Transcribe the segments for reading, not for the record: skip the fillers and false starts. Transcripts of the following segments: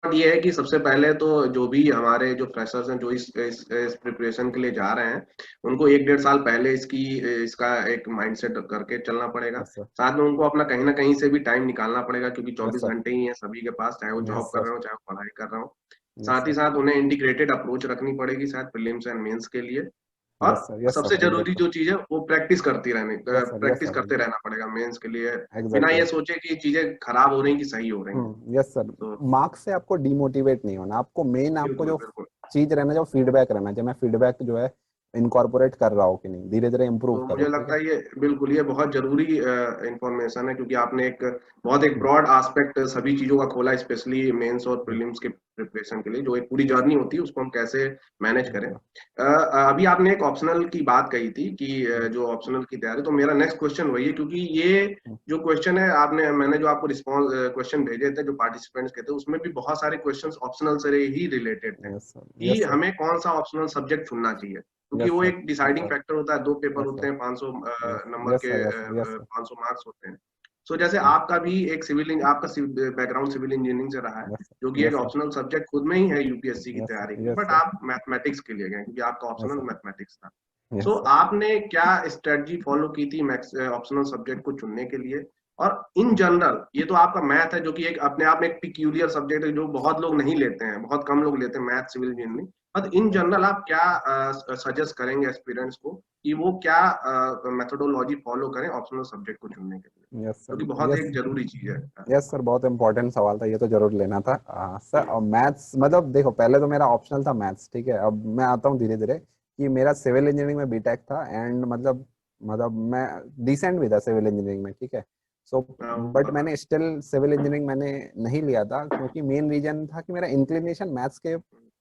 ये है कि सबसे पहले तो जो भी हमारे जो फ्रेशर्स हैं जो इस प्रिपरेशन के लिए जा रहे हैं, उनको 1 डेढ़ साल पहले इसका एक माइंडसेट करके चलना पड़ेगा। Yes sir. साथ में उनको अपना कहीं ना कहीं से भी टाइम निकालना पड़ेगा, क्योंकि यस 24 सर। घंटे ही है सभी के पास, चाहे वो यस जॉब कर सर। रहे हो चाहे वो पढ़ाई कर रहे हो। यस साथ ही सर। साथ उन्हें इंटीग्रेटेड अप्रोच रखनी पड़ेगी शायद प्रीलिम्स एंड मेंस के लिए। और यस सर। यस सबसे सर। जरूरी एग्जैक्टली। जो चीज है वो yes sir. Yes practice sir. करते रहना पड़ेगा मेंस के लिए, बिना एग्जैक्टली। ये सोचे कि चीजें खराब हो रही कि सही हो रही हैं। Yes sir. तो मार्क्स से आपको डिमोटिवेट नहीं होना, आपको मेन आपको बिल्कुल जो बिल्कुल। चीज रहना, जो फीडबैक रहना चाहिए, मैं फीडबैक जो है इनकॉर्पोरेट कर रहा हूँ कि नहीं, धीरे धीरे इम्प्रूव तो करो, मुझे ठीक लगता है। है ये बिल्कुल ये बहुत जरूरी इंफॉर्मेशन है, क्योंकि आपने एक बहुत एक ब्रॉड एस्पेक्ट सभी चीजों का खोला, स्पेशली मेंस और प्रीलिम्स के प्रिपरेशन के लिए जो एक पूरी यस जर्नी होती है उसको हम कैसे मैनेज करें। सर। अभी आपने एक ऑप्शनल की बात कही थी कि जो ऑप्शनल की तैयारी, तो मेरा नेक्स्ट क्वेश्चन वही है, क्योंकि ये जो क्वेश्चन है आपने मैंने जो आपको रिस्पॉन्स क्वेश्चन भेजे थे जो पार्टिसिपेंट्स के थे, उसमें भी बहुत सारे क्वेश्चंस ऑप्शनल से ही रिलेटेड थे यस सर। कि यस सर। हमें कौन सा ऑप्शनल सब्जेक्ट चुनना चाहिए, क्योंकि यस वो सर। एक यस डिसाइडिंग सर। फैक्टर होता है। 2 पेपर यस होते सर। हैं 500 यस। नंबर यस के, sir. Yes. Yes sir. 500 marks होते हैं। सो जैसे आपका भी एक आपका बैकग्राउंड सिविल इंजीनियरिंग से रहा है, यस जो कि एक यस सर। ऑप्शनल सब्जेक्ट खुद में ही है यूपीएससी की यस तैयारी सर। के लिए, यस बट सर। आप मैथमेटिक्स के लिए गए क्योंकि आपका यस ऑप्शनल सर। मैथमेटिक्स था। So yes sir. आपने क्या स्ट्रेटजी फॉलो की थी ऑप्शनल सब्जेक्ट को चुनने के लिए? और इन जनरल ये तो आपका मैथ है जो कि एक अपने आप में एक पिक्यूलियर सब्जेक्ट है जो बहुत लोग नहीं लेते हैं, बहुत कम लोग लेते हैं math civil engineering. But in general आप क्या सजेस्ट करेंगे एस्पिरेंट्स को कि वो क्या मेथोडोलॉजी फॉलो करें ऑप्शनल सब्जेक्ट को चुनने के लिए, यस जो सर। कि बहुत यस। एक जरूरी चीज है। यस सर, बहुत इंपॉर्टेंट सवाल था, ये तो जरूर लेना था सर। और मैथ्स मतलब देखो, पहले तो मेरा ऑप्शनल था मैथ्स, ठीक है। अब मैं आता हूँ धीरे धीरे कि मेरा सिविल इंजीनियरिंग में बीटेक था, एंड मतलब मैं डिसेंट भी था सिविल इंजीनियरिंग में, ठीक है। सो बट मैंने स्टिल सिविल इंजीनियरिंग मैंने नहीं लिया था, क्योंकि मेन रीजन था कि मेरा इंक्लिनेशन मैथ्स के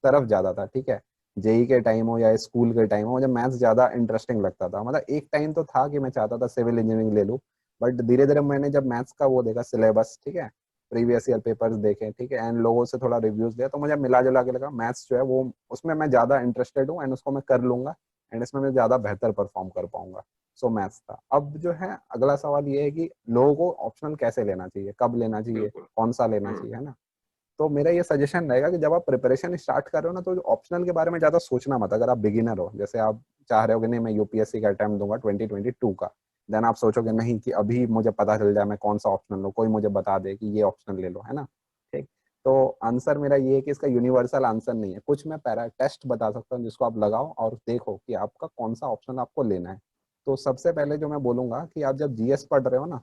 तरफ ज़्यादा था, ठीक है। जेई के टाइम हो या स्कूल के टाइम हो, मुझे मैथ्स ज़्यादा इंटरेस्टिंग लगता था। मतलब एक टाइम तो था कि मैं चाहता था सिविल इंजीनियरिंग ले लूँ, बट धीरे धीरे मैंने जब मैथ्स का वो देखा सिलेबस, ठीक है, प्रीवियस ईयर पेपर्स देखे, ठीक है, एंड लोगों से थोड़ा रिव्यूज दिया, तो मुझे मिला जुला के लगा मैथ्स जो है वो उसमें मैं ज़्यादा इंटरेस्टेड हूँ, एंड उसको मैं कर लूंगा, एंड इसमें मैं ज़्यादा बेहतर परफॉर्म कर पाऊंगा। सो मैथ्स था। अब जो है अगला सवाल ये है कि लोगों को ऑप्शनल कैसे लेना चाहिए, कब लेना चाहिए, बिल्कुल। कौन सा लेना हम्म। चाहिए, है ना। तो मेरा ये सजेशन रहेगा कि जब आप प्रिपरेशन स्टार्ट कर रहे हो ना, तो ऑप्शनल के बारे में ज़्यादा सोचना मत। अगर आप बिगिनर हो, जैसे आप चाह रहे हो कि नहीं मैं यूपीएससी का अटेम्प्ट दूंगा 2022 का, देन आप सोचोगे नहीं कि अभी मुझे पता चल जाए मैं कौन सा ऑप्शनल लूँ, कोई मुझे बता दे कि ये ऑप्शनल ले लो, है ना। ठीक। तो आंसर मेरा ये है कि इसका यूनिवर्सल आंसर नहीं है। कुछ मैं पैरा टेस्ट बता सकता हूँ जिसको आप लगाओ और देखो कि आपका कौन सा ऑप्शन आपको लेना है। तो सबसे पहले जो मैं बोलूंगा कि आप जब जीएस पढ़ रहे हो ना,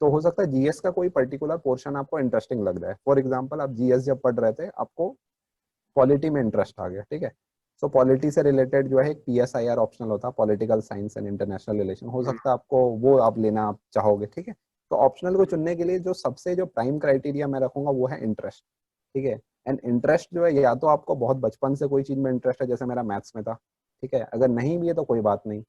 तो हो सकता है जीएस का कोई पर्टिकुलर पोर्शन आपको इंटरेस्टिंग लग रहा है। फॉर एग्जांपल, आप जीएस जब पढ़ रहे थे, आपको पॉलिटी में इंटरेस्ट आ गया, ठीक है। सो पॉलिटी से रिलेटेड जो है एक पीएसआईआर ऑप्शनल होता है, political science and international relation, हो हम्म। सकता है आपको वो आप लेना आप चाहोगे, ठीक है। तो ऑप्शनल को चुनने के लिए जो प्राइम क्राइटेरिया मैं रखूंगा वो है इंटरेस्ट, ठीक है। एंड इंटरेस्ट जो है, या तो आपको बहुत बचपन से कोई चीज में इंटरेस्ट है, जैसे मेरा मैथ्स में था, ठीक है। अगर नहीं भी है तो कोई बात नहीं,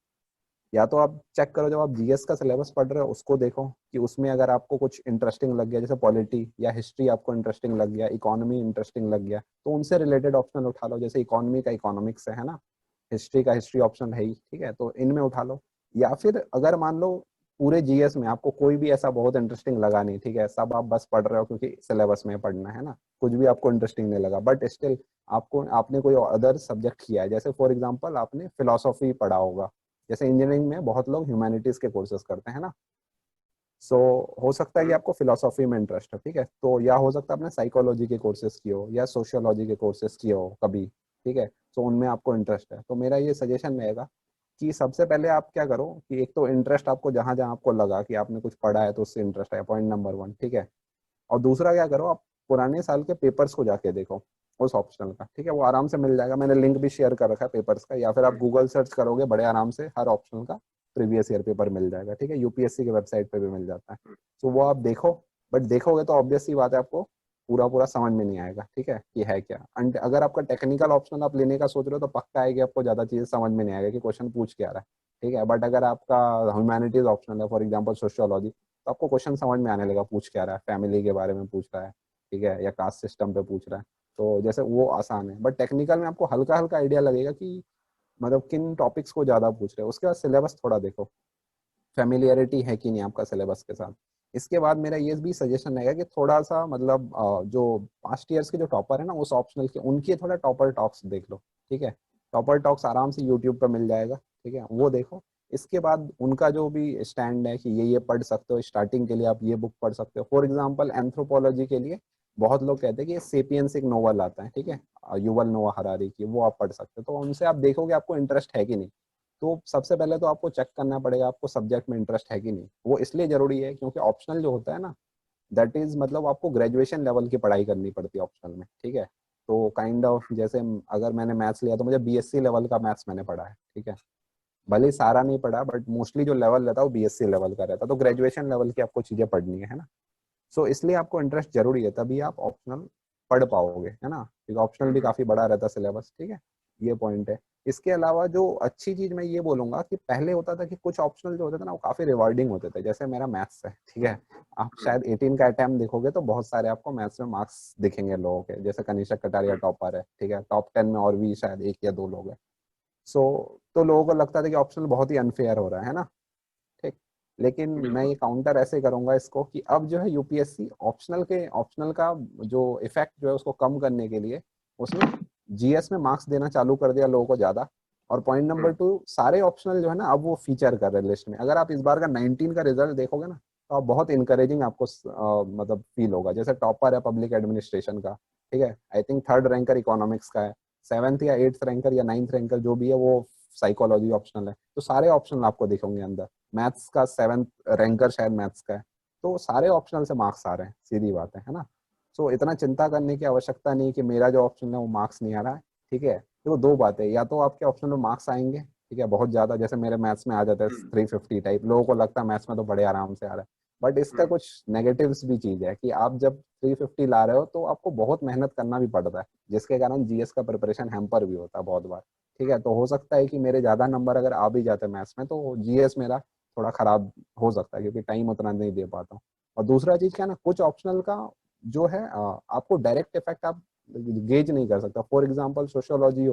या तो आप चेक करो जब आप जीएस का सिलेबस पढ़ रहे हो उसको देखो कि उसमें अगर आपको कुछ इंटरेस्टिंग लग गया, जैसे पॉलिटी या हिस्ट्री आपको इंटरेस्टिंग लग गया, इकोनॉमी इंटरेस्टिंग लग गया, तो उनसे रिलेटेड ऑप्शन उठा लो। जैसे इकोनॉमी का इकोनॉमिक्स है ना, हिस्ट्री का हिस्ट्री ऑप्शन है ही, ठीक है, तो इनमें उठा लो। या फिर अगर मान लो पूरे जीएस में आपको कोई भी ऐसा बहुत इंटरेस्टिंग लगा नहीं, ठीक है, सब आप बस पढ़ रहे हो क्योंकि सिलेबस में पढ़ना है ना, कुछ भी आपको इंटरेस्टिंग नहीं लगा, बट स्टिल आपको आपने कोई अदर सब्जेक्ट किया है, जैसे फॉर एग्जाम्पल आपने फिलोसॉफी पढ़ा होगा, जैसे इंजीनियरिंग में बहुत लोग ह्यूमैनिटीज के कोर्सेज करते हैं ना। सो हो सकता है कि हम्म। आपको फिलोसॉफी में इंटरेस्ट है, ठीक है, तो या हो सकता है आपने साइकोलॉजी के कोर्सेज किए हो या सोशियोलॉजी के कोर्सेज किए हो कभी, ठीक है। तो उनमें आपको इंटरेस्ट है, तो मेरा ये सजेशन रहेगा कि सबसे पहले आप क्या करो कि एक तो इंटरेस्ट आपको जहां जहां आपको लगा कि आपने कुछ पढ़ा है तो उससे इंटरेस्ट है, पॉइंट नंबर वन, ठीक है। और दूसरा क्या करो, आप पुराने साल के पेपर्स को जाके देखो उस ऑप्शनल का, ठीक है, वो आराम से मिल जाएगा, मैंने लिंक भी शेयर कर रखा है पेपर्स का, या फिर आप हम्म। गूगल सर्च करोगे बड़े आराम से हर ऑप्शनल का प्रीवियस ईयर पेपर मिल जाएगा, ठीक है, यूपीएससी की वेबसाइट पे भी मिल जाता है। तो वो आप देखो, बट देखोगे तो ऑब्वियस सी बात है आपको पूरा पूरा समझ में नहीं आएगा, ठीक है, कि है क्या। एंड अगर आपका टेक्निकल ऑप्शन आप लेने का सोच रहे हो तो पक्का है कि आपको ज्यादा चीजें समझ में नहीं आएगा कि क्वेश्चन पूछ क्या रहा है, ठीक है। बट अगर आपका ह्यूमैनिटीज ऑप्शनल है, फॉर एग्जाम्पल सोशियोलॉजी, तो आपको क्वेश्चन समझ में आने लगा पूछ क्या रहा है, फैमिली के बारे में पूछ रहा है, ठीक है, या कास्ट सिस्टम पे पूछ रहा है, तो जैसे वो आसान है। बट टेक्निकल में आपको हल्का हल्का आइडिया लगेगा कि मतलब किन टॉपिक्स को ज्यादा पूछ रहे हैं। उसके बाद सिलेबस थोड़ा देखो, फेमिलियरिटी है कि नहीं आपका सिलेबस के साथ, इसके बाद मेरा ये भी सजेशन रहेगा कि थोड़ा सा मतलब जो पास्ट ईयर्स के जो टॉपर है ना उस ऑप्शनल के, उनके थोड़ा टॉपर टॉक्स देख लो, ठीक है। टॉपर टॉक्स आराम से यूट्यूब पे मिल जाएगा, ठीक है, वो देखो। इसके बाद उनका जो भी स्टैंड है कि ये पढ़ सकते हो, स्टार्टिंग के लिए आप ये बुक पढ़ सकते हो। फॉर एग्जाम्पल एंथ्रोपोलॉजी के लिए बहुत लोग कहते हैं कि सेपियंस एक नोवेल आता है, ठीक है, युवल नोआ हरारी की, वो आप पढ़ सकते हो। तो उनसे आप देखोगे आपको इंटरेस्ट है कि नहीं। तो सबसे पहले तो आपको चेक करना पड़ेगा आपको सब्जेक्ट में इंटरेस्ट है कि नहीं। वो इसलिए जरूरी है क्योंकि ऑप्शनल जो होता है ना, दैट इज मतलब आपको ग्रेजुएशन लेवल की पढ़ाई करनी पड़ती है ऑप्शनल में, ठीक है। तो काइंड ऑफ जैसे अगर मैंने मैथ्स लिया तो मुझे बीएससी लेवल का मैथ्स मैंने पढ़ा है, ठीक है। भले ही सारा नहीं पढ़ा बट मोस्टली जो लेवल रहता है वो बीएससी लेवल का रहता है। तो ग्रेजुएशन लेवल की आपको चीजें पढ़नी है ना। सो इसलिए आपको इंटरेस्ट जरूरी है, तभी आप ऑप्शनल पढ़ पाओगे, है ना, क्योंकि ऑप्शनल भी काफी बड़ा रहता है सिलेबस, ठीक है। ये पॉइंट है। इसके अलावा जो अच्छी चीज मैं ये बोलूंगा कि पहले होता था कि कुछ ऑप्शनल जो होते थे ना वो काफी रिवार्डिंग होते थे। जैसे मेरा मैथ्स है, ठीक है, आप शायद 18 का अटेम्प्ट देखोगे तो बहुत सारे आपको मैथ्स में मार्क्स दिखेंगे लोगों के, जैसे कनिष्क कटारिया टॉपर है, ठीक है, टॉप 10 में और भी शायद 1 या 2 लोग हैं। सो तो लोगों को लगता था कि ऑप्शनल बहुत ही अनफेयर हो रहा है ना, ठीक। लेकिन मैं बिल्कुल। ये काउंटर ऐसे करूंगा इसको कि अब जो है यूपीएससी ऑप्शनल का जो इफेक्ट जो है उसको कम करने के लिए उसने जीएस में मार्क्स देना चालू कर दिया लोगों को ज्यादा। और पॉइंट नंबर 2, सारे ऑप्शनल जो है ना अब वो फीचर कर रहे हैं लिस्ट में। अगर आप इस बार का 19 का रिजल्ट देखोगे ना तो आप बहुत इनकरेजिंग आपको मतलब फील होगा। जैसे टॉपर है पब्लिक एडमिनिस्ट्रेशन का, ठीक है, I think 3rd ranker economics का है, 7th या 8th रैंकर या 9th रैंकर जो भी है वो साइकोलॉजी ऑप्शनल है। तो सारे ऑप्शनल आपको दिखेंगे अंदर। मैथ्स का 7th रैंकर शायद मैथ्स का है। तो सारे ऑप्शनल से मार्क्स आ रहे हैं, सीधी बात है ना। सो इतना चिंता करने की आवश्यकता नहीं कि मेरा जो ऑप्शन है वो मार्क्स नहीं आ रहा है, ठीक है। देखो 2 बातें, या तो आपके ऑप्शन में मार्क्स आएंगे, ठीक है, बहुत ज्यादा, जैसे मेरे मैथ्स में आ जाता है 350 टाइप, लोगों को लगता है मैथ्स में तो बड़े आराम से आ रहा है। बट इसका कुछ नेगेटिव्स भी चीज है कि आप जब 350 ला रहे हो तो आपको बहुत मेहनत करना भी पड़ता है, जिसके कारण जीएस का प्रिपरेशन हैम्पर भी होता है बहुत बार, ठीक है। तो हो सकता है कि मेरे ज्यादा नंबर अगर आ भी जाते मैथ्स में तो जीएस मेरा थोड़ा खराब हो सकता है क्योंकि टाइम उतना नहीं दे पाता हूँ। और दूसरा चीज क्या है ना, कुछ ऑप्शनल का जो है आपको डायरेक्ट इफेक्ट आप गेज नहीं कर सकता। फॉर एग्जाम्पल सोशियोलॉजी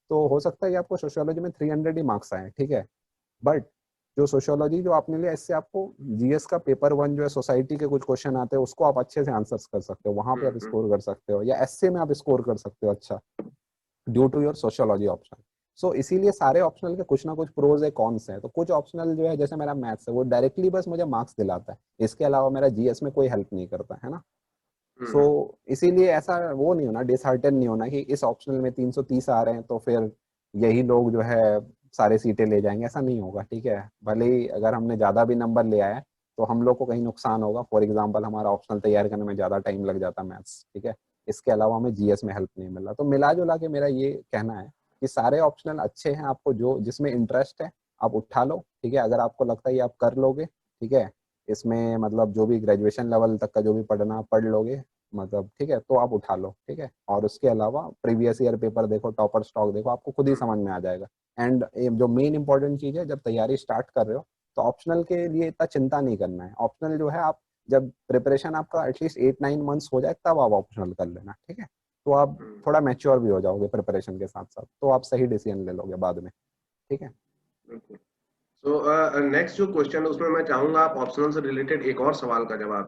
तो हो सकता है कि आपको सोशियोलॉजी में 300 ही मार्क्स आए, ठीक है। बट जो सोशियोलॉजी जो आपने लिया इससे आपको जीएस का पेपर 1 जो है सोसाइटी के कुछ क्वेश्चन आते हैं उसको आप अच्छे से आंसर्स कर सकते हो, वहां पे आप स्कोर कर सकते हो, या एसए में आप स्कोर कर सकते हो अच्छा, due to your sociology option. So इसीलिए सारे ऑप्शनल के कुछ ना कुछ प्रोज है कॉन्स है। तो कुछ ऑप्शनल जो है जैसे मेरा मैथ्स है वो डायरेक्टली बस मुझे मार्क्स दिलाता है, इसके अलावा मेरा जीएस में कोई हेल्प नहीं करता है ना। सो इसीलिए ऐसा वो नहीं होना, डिसहार्टन नहीं होना कि इस ऑप्शनल में 330 आ रहे हैं तो फिर यही लोग जो है सारे सीटें ले जाएंगे, ऐसा नहीं होगा, ठीक है। भले ही अगर हमने ज्यादा भी नंबर ले आया तो हम लोग को कहीं नुकसान होगा। फॉर एग्जाम्पल हमारा ऑप्शनल तैयार करने में ज्यादा टाइम लग जाता मैथ्स, ठीक है, इसके अलावा हमें जीएस में हेल्प नहीं मिल रहा। तो मिला जुला के मेरा ये कहना है कि सारे ऑप्शनल अच्छे हैं, आपको जो जिसमें इंटरेस्ट है आप उठा लो, ठीक है। अगर आपको लगता है ये आप कर लोगे, ठीक है, इसमें मतलब जो भी ग्रेजुएशन लेवल तक का जो भी पढ़ना पढ़ लोगे मतलब, ठीक है, तो आप उठा लो, ठीक है। और उसके अलावा प्रीवियस ईयर पेपर देखो, टॉपर स्टॉक देखो, आपको खुद ही समझ में आ जाएगा। एंड जो मेन इंपॉर्टेंट चीज है, जब तैयारी स्टार्ट कर रहे हो तो ऑप्शनल के लिए इतना चिंता नहीं करना है। ऑप्शनल जो है आप जब प्रिपरेशन आपका एटलीस्ट 8-9 मंथ्स हो जाए तब आप ऑप्शनल कर लेना, ठीक है। तो आप थोड़ा मैच्योर भी हो जाओगे प्रिपरेशन के साथ साथ, तो आप सही डिसीजन ले लोगे बाद में, ठीक है। सो नेक्स्ट जो क्वेश्चन है उसमें मैं चाहूंगा आप ऑप्शनल से रिलेटेड एक और सवाल का जवाब